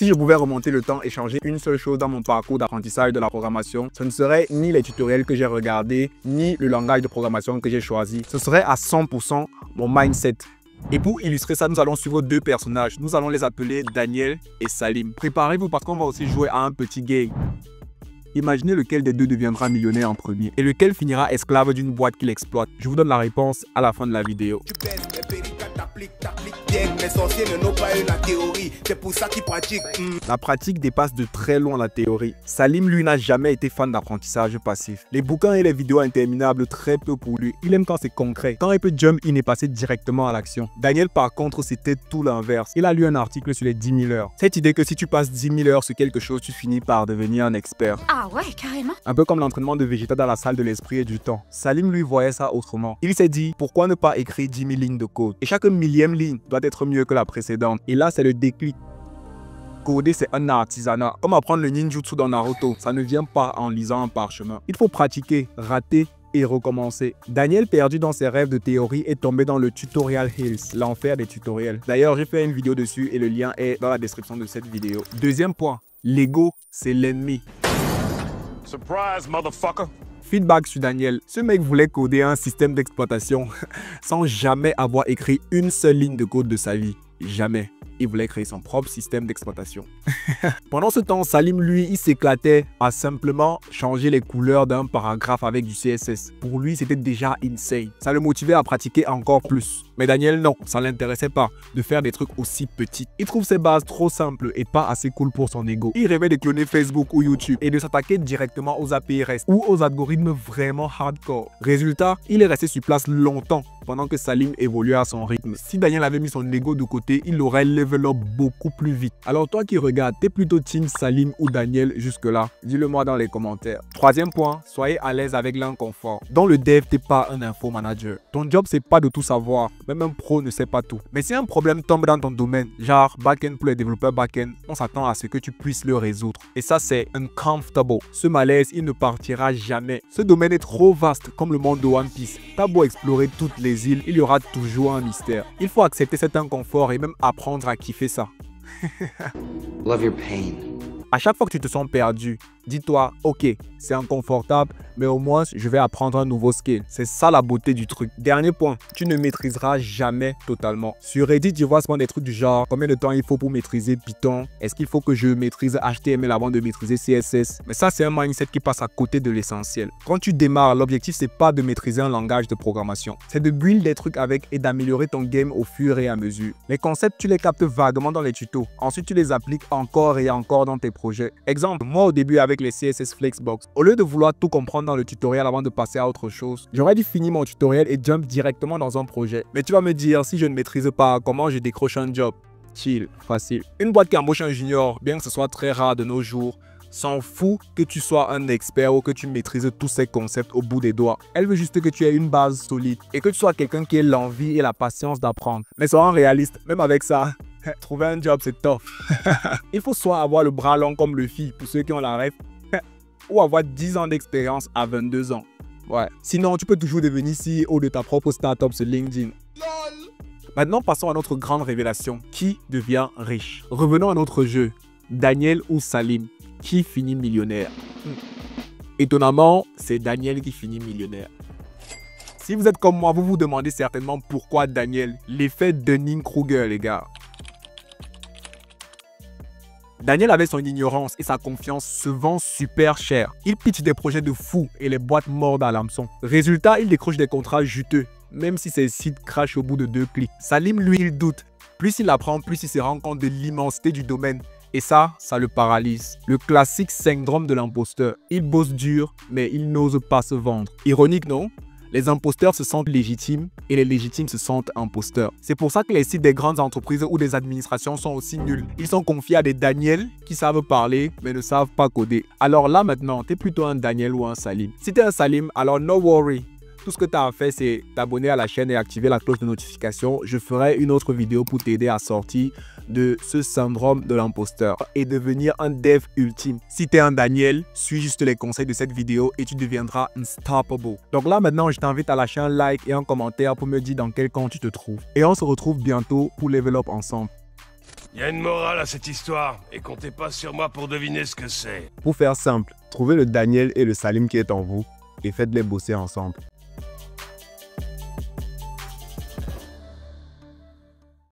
Si je pouvais remonter le temps et changer une seule chose dans mon parcours d'apprentissage de la programmation, ce ne serait ni les tutoriels que j'ai regardés, ni le langage de programmation que j'ai choisi. Ce serait à 100% mon mindset. Et pour illustrer ça, nous allons suivre deux personnages. Nous allons les appeler Daniel et Salim. Préparez-vous parce qu'on va aussi jouer à un petit game. Imaginez lequel des deux deviendra millionnaire en premier et lequel finira esclave d'une boîte qu'il exploite. Je vous donne la réponse à la fin de la vidéo. Les sorciers n'ont pas eu la théorie, c'est pour ça qu'ils pratiquent. La pratique dépasse de très loin la théorie. Salim, lui, n'a jamais été fan d'apprentissage passif. Les bouquins et les vidéos interminables, très peu pour lui. Il aime quand c'est concret. Quand il peut jump, il est passé directement à l'action. Daniel, par contre, c'était tout l'inverse. Il a lu un article sur les 10 000 heures. Cette idée que si tu passes 10 000 heures sur quelque chose, tu finis par devenir un expert. Ah ouais, carrément. Un peu comme l'entraînement de Vegeta dans la salle de l'esprit et du temps. Salim, lui, voyait ça autrement. Il s'est dit, pourquoi ne pas écrire 10 000 lignes de code? Et chaque millième ligne doit être mieux que la précédente. Et là, c'est le déclic. Coder, c'est un artisanat. Comme apprendre le ninjutsu dans Naruto, ça ne vient pas en lisant un parchemin. Il faut pratiquer, rater et recommencer. Daniel, perdu dans ses rêves de théorie, est tombé dans le Tutorial Hills, l'enfer des tutoriels. D'ailleurs, j'ai fait une vidéo dessus et le lien est dans la description de cette vidéo. Deuxième point, l'ego, c'est l'ennemi. Surprise, motherfucker. Feedback sur Daniel. Ce mec voulait coder un système d'exploitation sans jamais avoir écrit une seule ligne de code de sa vie. Jamais. Il voulait créer son propre système d'exploitation. Pendant ce temps, Salim, lui, il s'éclatait à simplement changer les couleurs d'un paragraphe avec du CSS. Pour lui, c'était déjà insane. Ça le motivait à pratiquer encore plus. Mais Daniel, non, ça ne l'intéressait pas de faire des trucs aussi petits. Il trouve ses bases trop simples et pas assez cool pour son ego. Il rêvait de cloner Facebook ou YouTube et de s'attaquer directement aux API REST ou aux algorithmes vraiment hardcore. Résultat, il est resté sur place longtemps pendant que Salim évoluait à son rythme. Si Daniel avait mis son ego de côté, il aurait level up beaucoup plus vite. Alors toi qui regardes, t'es plutôt team Salim ou Daniel jusque-là? Dis-le moi dans les commentaires. Troisième point, soyez à l'aise avec l'inconfort. Dans le dev, t'es pas un info manager. Ton job, c'est pas de tout savoir. Même un pro ne sait pas tout. Mais si un problème tombe dans ton domaine, genre back-end pour les développeurs back-end, on s'attend à ce que tu puisses le résoudre. Et ça, c'est uncomfortable. Ce malaise, il ne partira jamais. Ce domaine est trop vaste comme le monde de One Piece. T'as beau explorer toutes les îles, il y aura toujours un mystère. Il faut accepter cet inconfort et même apprendre à kiffer ça. Love your pain. À chaque fois que tu te sens perdu, dis-toi, ok, c'est inconfortable, mais au moins, je vais apprendre un nouveau skill. C'est ça la beauté du truc. Dernier point, tu ne maîtriseras jamais totalement. Sur Reddit, je vois souvent des trucs du genre, combien de temps il faut pour maîtriser Python? Est-ce qu'il faut que je maîtrise HTML avant de maîtriser CSS? Mais ça, c'est un mindset qui passe à côté de l'essentiel. Quand tu démarres, l'objectif, c'est pas de maîtriser un langage de programmation. C'est de build des trucs avec et d'améliorer ton game au fur et à mesure. Les concepts, tu les captes vaguement dans les tutos. Ensuite, tu les appliques encore et encore dans tes projets. Exemple, moi au début avec les CSS Flexbox, au lieu de vouloir tout comprendre dans le tutoriel avant de passer à autre chose, j'aurais dû finir mon tutoriel et jump directement dans un projet. Mais tu vas me dire, si je ne maîtrise pas, comment je décroche un job? Chill, facile. Une boîte qui embauche un junior, bien que ce soit très rare de nos jours, s'en fout que tu sois un expert ou que tu maîtrises tous ces concepts au bout des doigts. Elle veut juste que tu aies une base solide et que tu sois quelqu'un qui ait l'envie et la patience d'apprendre. Mais soyons réalistes, même avec ça, trouver un job, c'est tough. Il faut soit avoir le bras long comme Luffy, pour ceux qui ont la rêve, ou avoir 10 ans d'expérience à 22 ans. Ouais. Sinon, tu peux toujours devenir CEO de ta propre startup sur LinkedIn. Maintenant, passons à notre grande révélation. Qui devient riche? Revenons à notre jeu. Daniel ou Salim? Qui finit millionnaire? Étonnamment, c'est Daniel qui finit millionnaire. Si vous êtes comme moi, vous vous demandez certainement pourquoi Daniel. L'effet Dunning-Kruger, les gars. Daniel avait son ignorance et sa confiance se vend super cher. Il pitch des projets de fou et les boîtes mordent à l'hameçon. Résultat, il décroche des contrats juteux, même si ses sites crachent au bout de 2 clics. Salim, lui, il doute. Plus il apprend, plus il se rend compte de l'immensité du domaine. Et ça le paralyse. Le classique syndrome de l'imposteur. Il bosse dur, mais il n'ose pas se vendre. Ironique, non? Les imposteurs se sentent légitimes et les légitimes se sentent imposteurs. C'est pour ça que les sites des grandes entreprises ou des administrations sont aussi nuls. Ils sont confiés à des Daniel qui savent parler mais ne savent pas coder. Alors là maintenant, t'es plutôt un Daniel ou un Salim. Si t'es un Salim, alors no worry. Tout ce que tu as à faire, c'est t'abonner à la chaîne et activer la cloche de notification. Je ferai une autre vidéo pour t'aider à sortir de ce syndrome de l'imposteur et devenir un dev ultime. Si tu es un Daniel, suis juste les conseils de cette vidéo et tu deviendras unstoppable. Donc là, maintenant, je t'invite à lâcher un like et un commentaire pour me dire dans quel camp tu te trouves. Et on se retrouve bientôt pour level up ensemble. Y a une morale à cette histoire, et comptez pas sur moi pour deviner ce que c'est. Pour faire simple, trouvez le Daniel et le Salim qui est en vous et faites-les bosser ensemble.